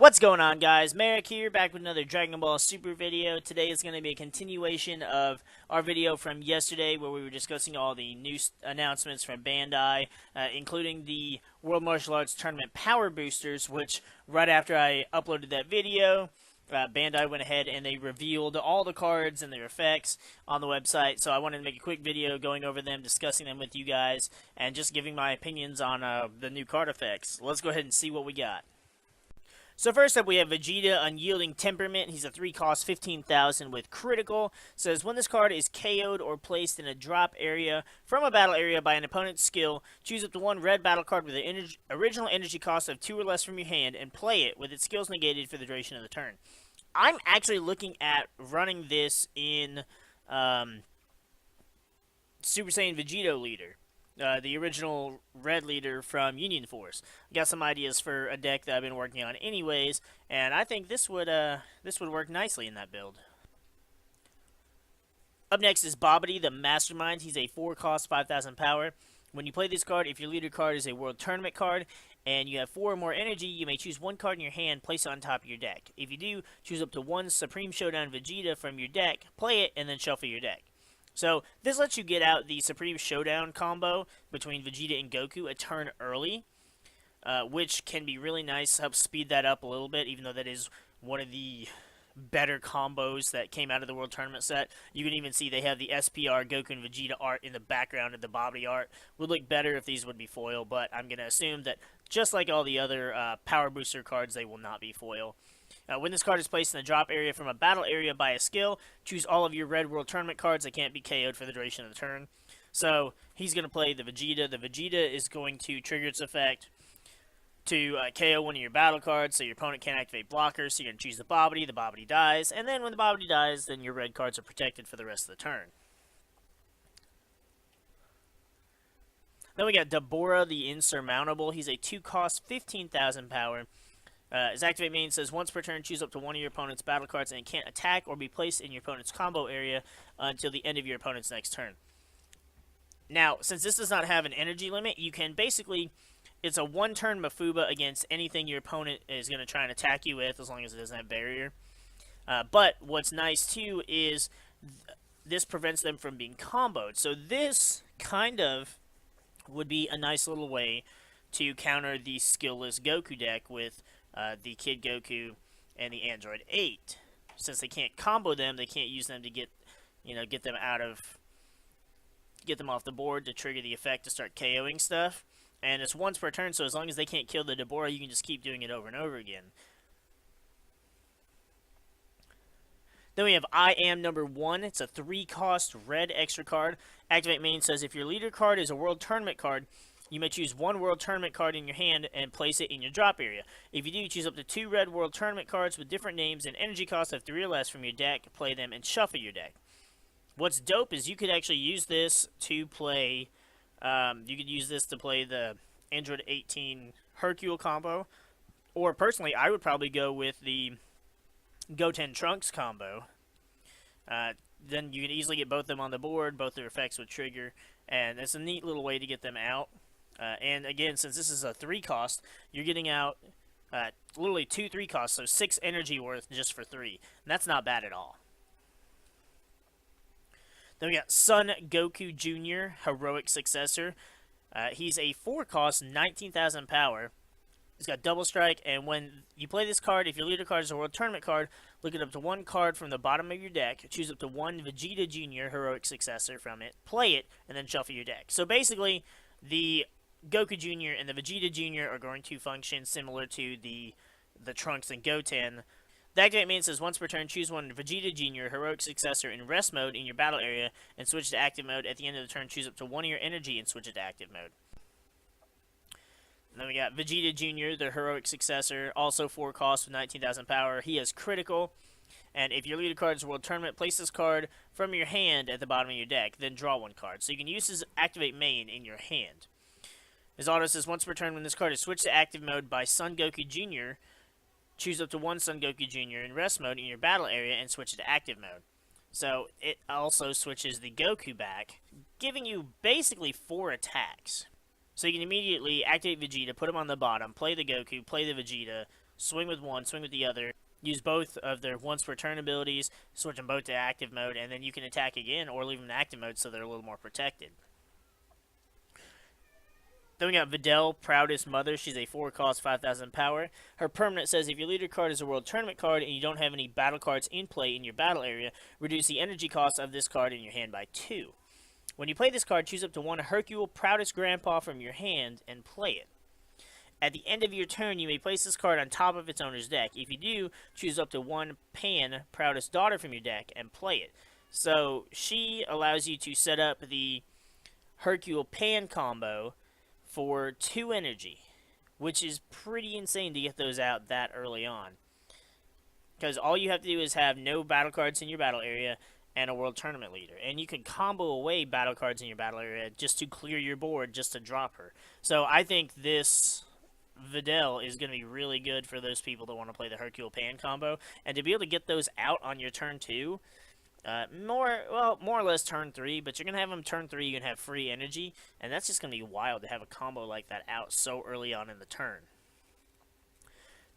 What's going on, guys? MariK here, back with another Dragon Ball Super video. Today is going to be a continuation of our video from yesterday where we were discussing all the new announcements from Bandai, including the World Martial Arts Tournament Power Boosters, which right after I uploaded that video, Bandai went ahead and they revealed all the cards and their effects on the website. So I wanted to make a quick video going over them, discussing them with you guys, and just giving my opinions on the new card effects. Let's go ahead and see what we got. So first up, we have Vegeta, Unyielding Temperament. He's a 3-cost, 15,000 with critical. Says, when this card is KO'd or placed in a drop area from a battle area by an opponent's skill, choose up to one red battle card with the original energy cost of 2 or less from your hand and play it with its skills negated for the duration of the turn. I'm actually looking at running this in Super Saiyan Vegeta Leader. The original red leader from Union Force. Got some ideas for a deck that I've been working on anyways, and I think this would work nicely in that build. Up next is Babidi, the Mastermind. He's a 4-cost, 5,000 power. When you play this card, if your leader card is a World Tournament card, and you have 4 or more energy, you may choose one card in your hand, place it on top of your deck. If you do, choose up to one Supreme Showdown Vegeta from your deck, play it, and then shuffle your deck. So, this lets you get out the Supreme Showdown combo between Vegeta and Goku a turn early, which can be really nice, help speed that up a little bit, even though that is one of the better combos that came out of the World Tournament set. You can even see they have the SPR Goku and Vegeta art in the background of the Babidi art. Would look better if these would be foil, but I'm going to assume that just like all the other Power Booster cards, they will not be foil. When this card is placed in the drop area from a battle area by a skill, choose all of your red World Tournament cards that can't be KO'd for the duration of the turn. So, he's going to play the Vegeta. The Vegeta is going to trigger its effect to KO one of your battle cards, so your opponent can't activate blockers. So you're going to choose the Babidi dies, and then when the Babidi dies, then your red cards are protected for the rest of the turn. Then we got Deborah, the Insurmountable. He's a 2-cost, 15,000 power. His activate main says, once per turn, choose up to one of your opponent's battle cards, and it can't attack or be placed in your opponent's combo area until the end of your opponent's next turn. Now, since this does not have an energy limit, you can basically, it's a one-turn Mafuba against anything your opponent is going to try and attack you with, as long as it doesn't have barrier. But what's nice, too, is this prevents them from being comboed. So this kind of would be a nice little way to counter the skillless Goku deck with the Kid Goku and the Android 8. Since they can't combo them, they can't use them to get them off the board to trigger the effect to start KOing stuff. And it's once per turn, so as long as they can't kill the Deborah, you can just keep doing it over and over again. Then we have I Am Number 1. It's a 3-cost red extra card. Activate main says, if your leader card is a World Tournament card, you may choose one World Tournament card in your hand and place it in your drop area. If you do, choose up to 2 red World Tournament cards with different names and energy costs of 3 or less from your deck, play them, and shuffle your deck. What's dope is you could actually use this to play, the Android 18 Hercule combo, or personally, I would probably go with the Goten Trunks combo. Then you can easily get both of them on the board, both their effects would trigger, and it's a neat little way to get them out. And again, since this is a 3-cost, you're getting out literally 2 3-costs, so 6 energy worth just for 3. And that's not bad at all. Then we got Son Goku Jr., Heroic Successor. He's a 4-cost, 19,000 power. He's got double strike, and when you play this card, if your leader card is a World Tournament card, look it up to one card from the bottom of your deck, choose up to one Vegeta Jr. Heroic Successor from it, play it, and then shuffle your deck. So basically, the Goku Jr. and the Vegeta Jr. are going to function similar to the Trunks and Goten. The activate main says, once per turn, choose one Vegeta Jr. Heroic Successor in rest mode in your battle area, and switch to active mode. At the end of the turn, choose up to one of your energy and switch it to active mode. And then we got Vegeta Jr., the Heroic Successor, also 4-cost with 19,000 power. He has critical, and if your leader card is a World Tournament, place this card from your hand at the bottom of your deck, then draw one card. So you can use his activate main in your hand. His auto says, once per turn, when this card is switched to active mode by Son Goku Jr., choose up to one Son Goku Jr. in rest mode in your battle area and switch it to active mode. So it also switches the Goku back, giving you basically 4 attacks. So you can immediately activate Vegeta, put him on the bottom, play the Goku, play the Vegeta, swing with one, swing with the other, use both of their once per turn abilities, switch them both to active mode, and then you can attack again or leave them in active mode so they're a little more protected. Then we got Videl, Proudest Mother. She's a 4-cost, 5,000 power. Her permanent says if your leader card is a World Tournament card and you don't have any battle cards in play in your battle area, reduce the energy cost of this card in your hand by 2. When you play this card, choose up to one Hercule, Proudest Grandpa from your hand and play it. At the end of your turn, you may place this card on top of its owner's deck. If you do, choose up to one Pan, Proudest Daughter from your deck and play it. So she allows you to set up the Hercule Pan combo for 2 energy, which is pretty insane to get those out that early on. Because all you have to do is have no battle cards in your battle area and a World Tournament leader. And you can combo away battle cards in your battle area just to clear your board, just to drop her. So I think this Videl is going to be really good for those people that want to play the Hercule Pan combo. And to be able to get those out on your turn 2, more or less turn 3, but you're going to have them turn 3, you can have free energy, and that's just going to be wild to have a combo like that out so early on in the turn.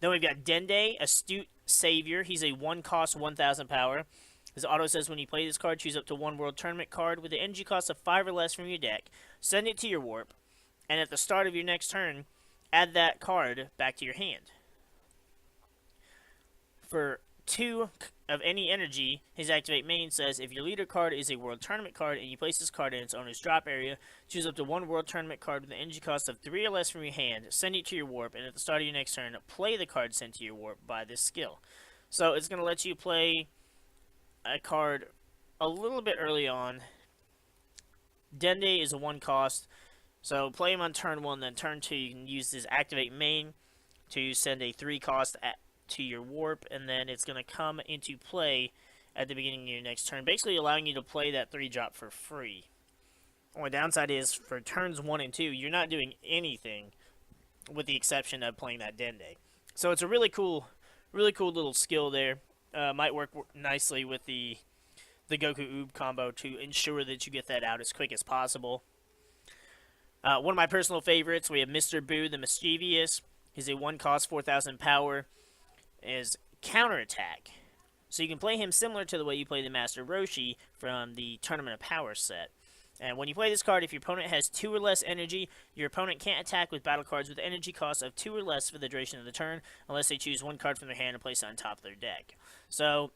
Then we've got Dende, Astute Savior. He's a 1-cost, 1,000 power. His auto says when you play this card, choose up to one World Tournament card with the energy cost of 5 or less from your deck, send it to your warp, and at the start of your next turn, add that card back to your hand. For 2 of any energy, his activate main says if your leader card is a World Tournament card and you place this card in its owner's drop area, choose up to one World Tournament card with an energy cost of 3 or less from your hand, send it to your warp, and at the start of your next turn, play the card sent to your warp by this skill. So it's going to let you play a card a little bit early on. Dende is a 1-cost, so play him on turn 1, then turn 2 you can use this activate main to send a 3-cost to your warp, and then it's going to come into play at the beginning of your next turn, basically allowing you to play that 3-drop for free. Only downside is for turns 1 and 2, you're not doing anything with the exception of playing that Dende. So it's a really cool little skill there. Might work nicely with the Goku Oob combo to ensure that you get that out as quick as possible. One of my personal favorites, we have Mr. Boo the Mischievous. He's a 1-cost, 4,000 power. Is counterattack. So you can play him similar to the way you play the Master Roshi from the Tournament of Power set. And when you play this card, if your opponent has 2 or less energy, your opponent can't attack with battle cards with energy costs of 2 or less for the duration of the turn, unless they choose one card from their hand and place it on top of their deck. So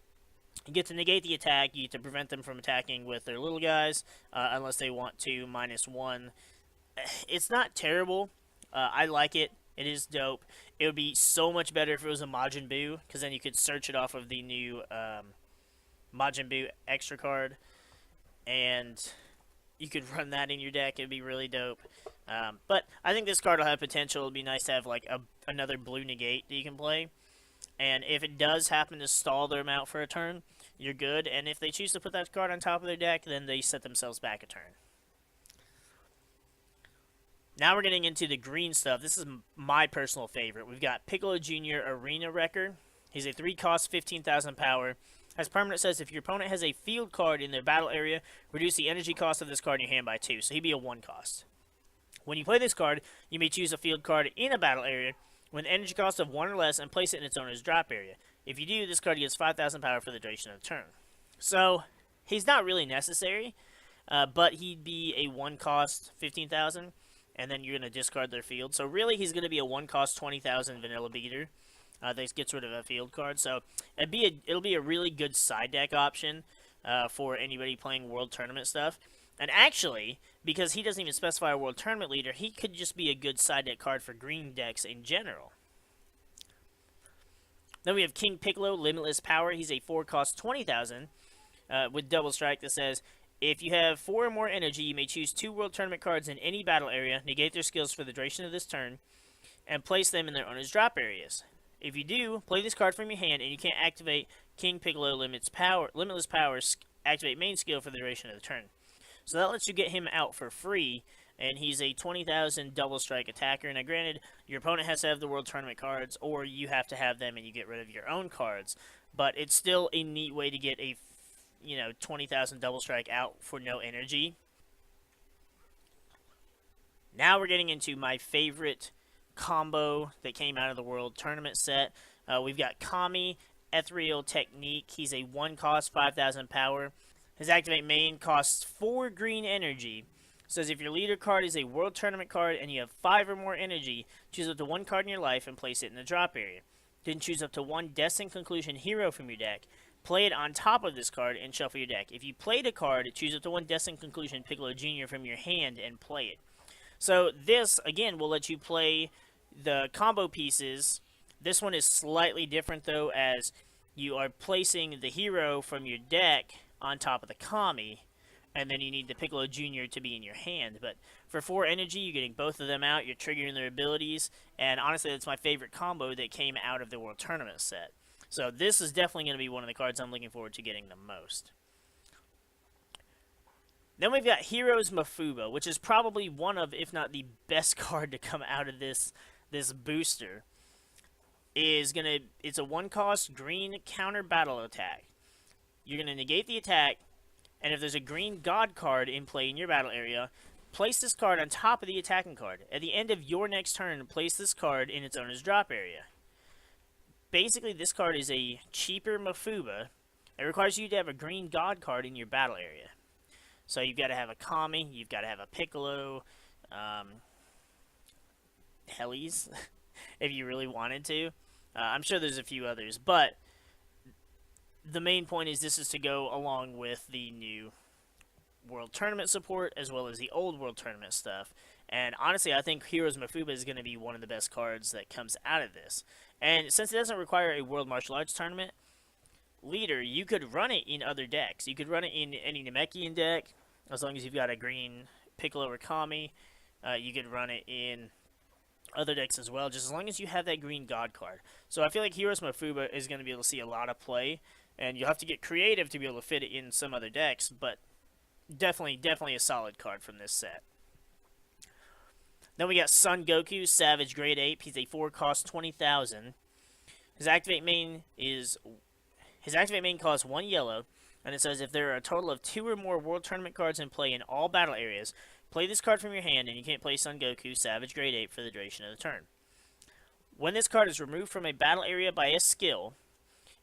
you get to negate the attack, you get to prevent them from attacking with their little guys, unless they want to -1. It's not terrible. I like it. It is dope. It would be so much better if it was a Majin Buu, because then you could search it off of the new Majin Buu extra card, and you could run that in your deck. It would be really dope. But I think this card will have potential. It would be nice to have like another blue negate that you can play. And if it does happen to stall them out for a turn, you're good. And if they choose to put that card on top of their deck, then they set themselves back a turn. Now we're getting into the green stuff. This is my personal favorite. We've got Piccolo Jr. Arena Wrecker. He's a 3-cost, 15,000 power. As permanent says, if your opponent has a field card in their battle area, reduce the energy cost of this card in your hand by 2. So he'd be a 1-cost. When you play this card, you may choose a field card in a battle area with an energy cost of 1 or less and place it in its owner's drop area. If you do, this card gets 5,000 power for the duration of the turn. So he's not really necessary, but he'd be a 1-cost, 15,000. And then you're going to discard their field. So really, he's going to be a 1-cost, 20,000 vanilla beater that gets rid of a field card. So it'll be a really good side deck option for anybody playing World Tournament stuff. And actually, because he doesn't even specify a World Tournament leader, he could just be a good side deck card for green decks in general. Then we have King Piccolo, Limitless Power. He's a 4-cost, 20,000 with double strike that says, if you have 4 or more energy, you may choose 2 World Tournament cards in any battle area, negate their skills for the duration of this turn, and place them in their owner's drop areas. If you do, play this card from your hand, and you can't activate King Piccolo Limitless Power's activate main skill for the duration of the turn. So that lets you get him out for free, and he's a 20,000 double strike attacker. Now granted, your opponent has to have the World Tournament cards, or you have to have them and you get rid of your own cards, but it's still a neat way to get a 20,000 double strike out for no energy. Now we're getting into my favorite combo that came out of the World Tournament set. We've got Kami, Ethereal Technique. He's a 1 cost, 5,000 power. His activate main costs 4 green energy. Says if your leader card is a World Tournament card and you have 5 or more energy, choose up to 1 card in your life and place it in the drop area. Then choose up to 1 Destined Conclusion hero from your deck, play it on top of this card, and shuffle your deck. If you played a card, choose up to 1 Destined Conclusion Piccolo Jr. from your hand and play it. So this, again, will let you play the combo pieces. This one is slightly different, though, as you are placing the hero from your deck on top of the Kami, and then you need the Piccolo Jr. to be in your hand. But for 4 energy, you're getting both of them out, you're triggering their abilities, and honestly, that's my favorite combo that came out of the World Tournament set. So this is definitely going to be one of the cards I'm looking forward to getting the most. Then we've got Heroes Mafuba, which is probably one of, if not the best card to come out of this booster. It's a 1 cost green counter battle attack. You're going to negate the attack, and if there's a green god card in play in your battle area, place this card on top of the attacking card. At the end of your next turn, place this card in its owner's drop area. Basically, this card is a cheaper Mafuba. It requires you to have a green god card in your battle area. So you've got to have a Kami, you've got to have a Piccolo, Hellies, if you really wanted to. I'm sure there's a few others, but the main point is this is to go along with the new World Tournament support as well as the old World Tournament stuff. And honestly, I think Heroes Mafuba is going to be one of the best cards that comes out of this. And since it doesn't require a World Martial Arts Tournament leader, you could run it in other decks. You could run it in any Namekian deck, as long as you've got a green Piccolo or Kami. You could run it in other decks as well, just as long as you have that green God card. So I feel like Heroes Mafuba is going to be able to see a lot of play, and you'll have to get creative to be able to fit it in some other decks, but definitely a solid card from this set. Then we got Son Goku, Savage Grade Ape. He's a 4 cost, 20,000. His activate main costs 1 yellow, and it says if there are a total of 2 or more World Tournament cards in play in all battle areas, play this card from your hand, and you can't play Son Goku, Savage Grade Ape for the duration of the turn. When this card is removed from a battle area by a skill,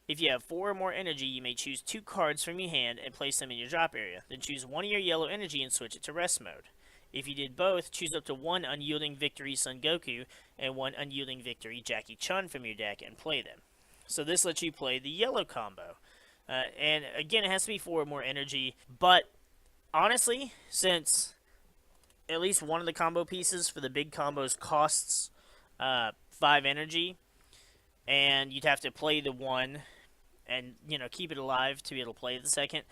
if you have 4 or more energy, you may choose 2 cards from your hand and place them in your drop area. Then choose 1 of your yellow energy and switch it to rest mode. If you did both, choose up to 1 Unyielding Victory Son Goku and 1 Unyielding Victory Jackie Chun from your deck and play them. So this lets you play the yellow combo. And again, it has to be 4 or more energy, but honestly, since at least one of the combo pieces for the big combos costs 5 energy, and you'd have to play the one and, keep it alive to be able to play the second.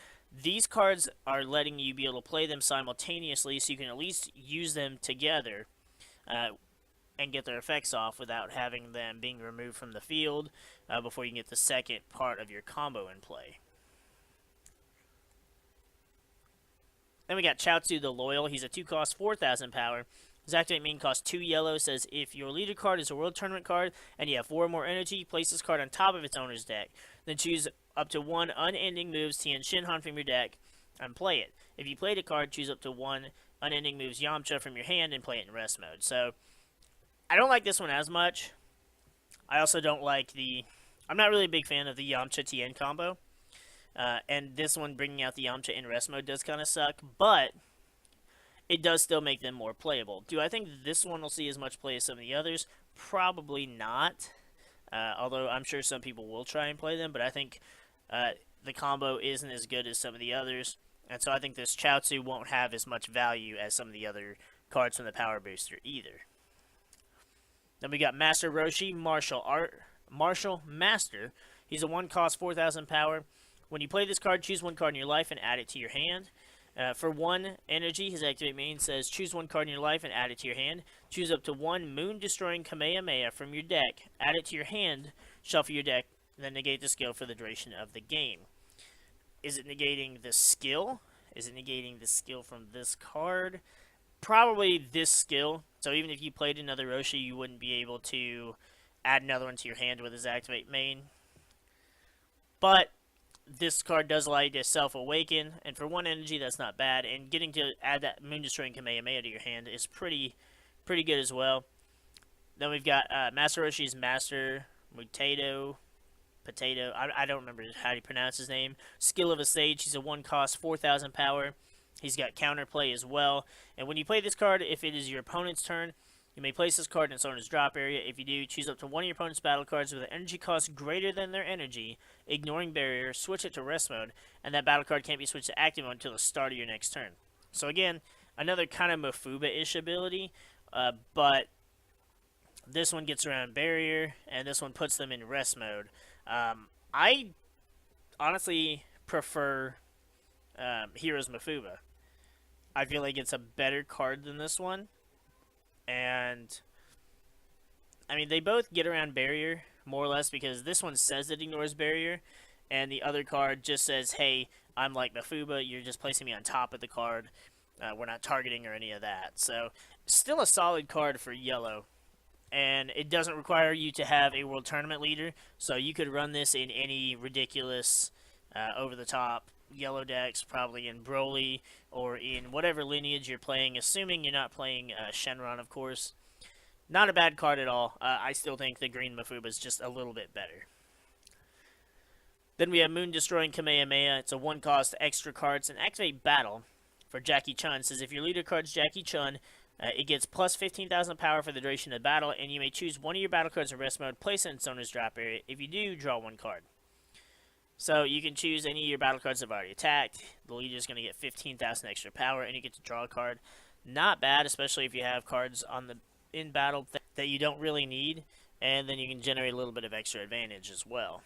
These cards are letting you be able to play them simultaneously, so you can at least use them together and get their effects off without having them being removed from the field before you can get the second part of your combo in play. Then we got Chaozu the Loyal. He's a 2 cost, 4,000 power. His activate main costs 2 yellow. Says if your leader card is a World Tournament card and you have 4 or more energy, place this card on top of its owner's deck. Then choose up to 1 Unending Moves Tien Shinhan from your deck and play it. If you played a card, choose up to 1 Unending Moves Yamcha from your hand and play it in rest mode. So I don't like this one as much. I also don't like I'm not really a big fan of the Yamcha Tien combo. And this one, bringing out the Yamcha in rest mode, does kind of suck, but it does still make them more playable. Do I think this one will see as much play as some of the others? Probably not. Although I'm sure some people will try and play them, but I think the combo isn't as good as some of the others. And so I think this Chaozu won't have as much value as some of the other cards from the Power Booster either. Then we got Master Roshi, Martial Master. He's a 1 cost, 4,000 power. When you play this card, choose 1 card in your life and add it to your hand. For 1 energy, his activate main says choose 1 card in your life and add it to your hand. Choose up to 1 Moon-Destroying Kamehameha from your deck, add it to your hand, shuffle your deck, then negate the skill for the duration of the game. Is it negating the skill? Is it negating the skill from this card? Probably this skill. So even if you played another Roshi, you wouldn't be able to add another one to your hand with his activate main. But this card does allow you to self-awaken, and for 1 energy, that's not bad. And getting to add that Moon-Destroying Kamehameha to your hand is pretty good as well. Then we've got Master Roshi's Master Potato. I don't remember how to pronounce his name. Skill of a Sage. He's a 1-cost, 4,000 power. He's got counterplay as well. And when you play this card, if it is your opponent's turn, you may place this card in its owner's drop area. If you do, choose up to one of your opponent's battle cards with an energy cost greater than their energy, ignoring barrier, switch it to rest mode, and that battle card can't be switched to active mode until the start of your next turn. So again, another kind of Mafuba-ish ability, but this one gets around barrier, and this one puts them in rest mode. I honestly prefer Hero's Mafuba. I feel like it's a better card than this one. And, I mean, they both get around barrier, more or less, because this one says it ignores barrier, and the other card just says, hey, I'm like Mafuba, you're just placing me on top of the card. We're not targeting or any of that. So, still a solid card for yellow. And it doesn't require you to have a World Tournament leader, so you could run this in any ridiculous, over-the-top yellow decks, probably in Broly, or in whatever lineage you're playing, assuming you're not playing Shenron, of course. Not a bad card at all. I still think the green Mafuba is just a little bit better. Then we have Moon Destroying Kamehameha. It's a 1-cost extra cards and activate battle for Jackie Chun. It says if your leader card's Jackie Chun, it gets plus 15,000 power for the duration of the battle, and you may choose one of your battle cards in rest mode, place it in its owner's drop area. If you do, draw one card. So you can choose any of your battle cards that have already attacked. The leader's going to get 15,000 extra power, and you get to draw a card. Not bad, especially if you have cards in battle that you don't really need, and then you can generate a little bit of extra advantage as well.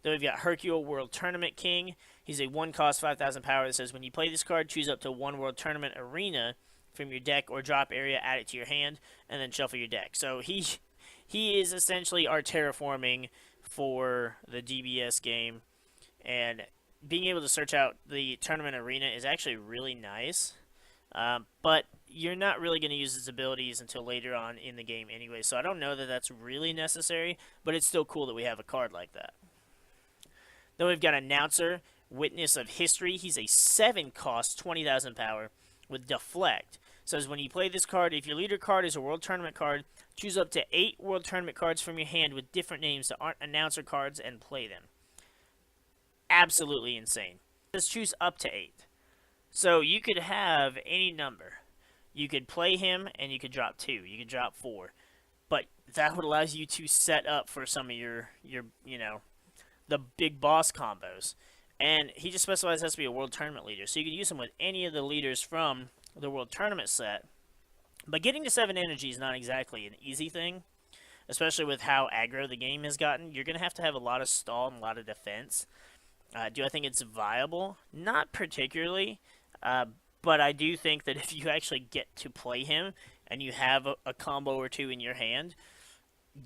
Then we've got Hercule, World Tournament King. He's a 1-cost, 5,000 power that says when you play this card, choose up to one World Tournament Arena from your deck or drop area, add it to your hand, and then shuffle your deck. So he is essentially our terraforming for the DBS game, and being able to search out the tournament arena is actually really nice, but you're not really going to use his abilities until later on in the game anyway, so I don't know that that's really necessary, but it's still cool that we have a card like that. Then we've got Announcer, Witness of History. He's a 7-cost, 20,000 power with Deflect. Says when you play this card, if your leader card is a World Tournament card, choose up to 8 World Tournament cards from your hand with different names that aren't Announcer cards and play them. Absolutely insane. Just choose up to 8. So you could have any number. You could play him and you could drop 2. You could drop 4. But that would allow you to set up for some of your the big boss combos. And he just specifies has to be a World Tournament leader. So you can use him with any of the leaders from the World Tournament set. But getting to 7 energy is not exactly an easy thing, especially with how aggro the game has gotten. You're going to have a lot of stall and a lot of defense. Do I think it's viable? Not particularly, but I do think that if you actually get to play him and you have a combo or 2 in your hand,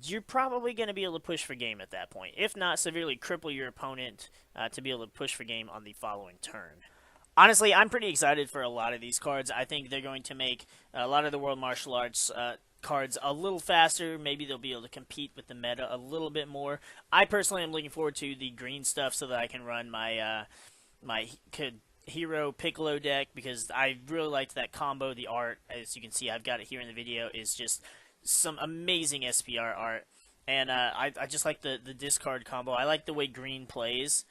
you're probably going to be able to push for game at that point. If not, severely cripple your opponent to be able to push for game on the following turn. Honestly, I'm pretty excited for a lot of these cards. I think they're going to make a lot of the World Martial Arts cards a little faster. Maybe they'll be able to compete with the meta a little bit more. I personally am looking forward to the green stuff so that I can run my Hero Piccolo deck, because I really liked that combo. The art, as you can see, I've got it here in the video, is just some amazing SPR art. And I just like the discard combo. I like the way green plays.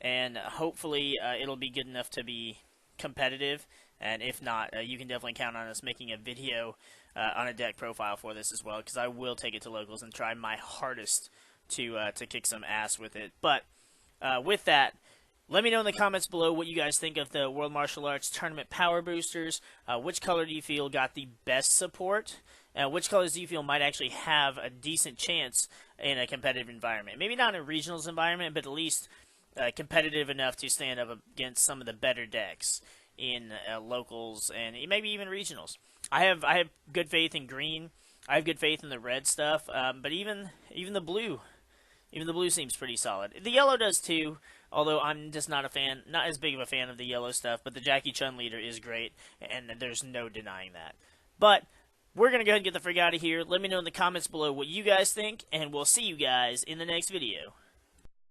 And hopefully it'll be good enough to be competitive. And if not, you can definitely count on us making a video on a deck profile for this as well, because I will take it to locals and try my hardest to kick some ass with it. But with that, let me know in the comments below what you guys think of the World Martial Arts Tournament Power Boosters. Which color do you feel got the best support? Which colors do you feel might actually have a decent chance in a competitive environment? Maybe not in a regionals environment, but at least competitive enough to stand up against some of the better decks in locals and maybe even regionals. I have good faith in green. I have good faith in the red stuff, but even the blue seems pretty solid. The yellow does too, although I'm just not as big of a fan of the yellow stuff. But the Jackie Chun leader is great, and there's no denying that. But we're gonna go ahead and get the frick out of here. Let me know in the comments below what you guys think, and we'll see you guys in the next video.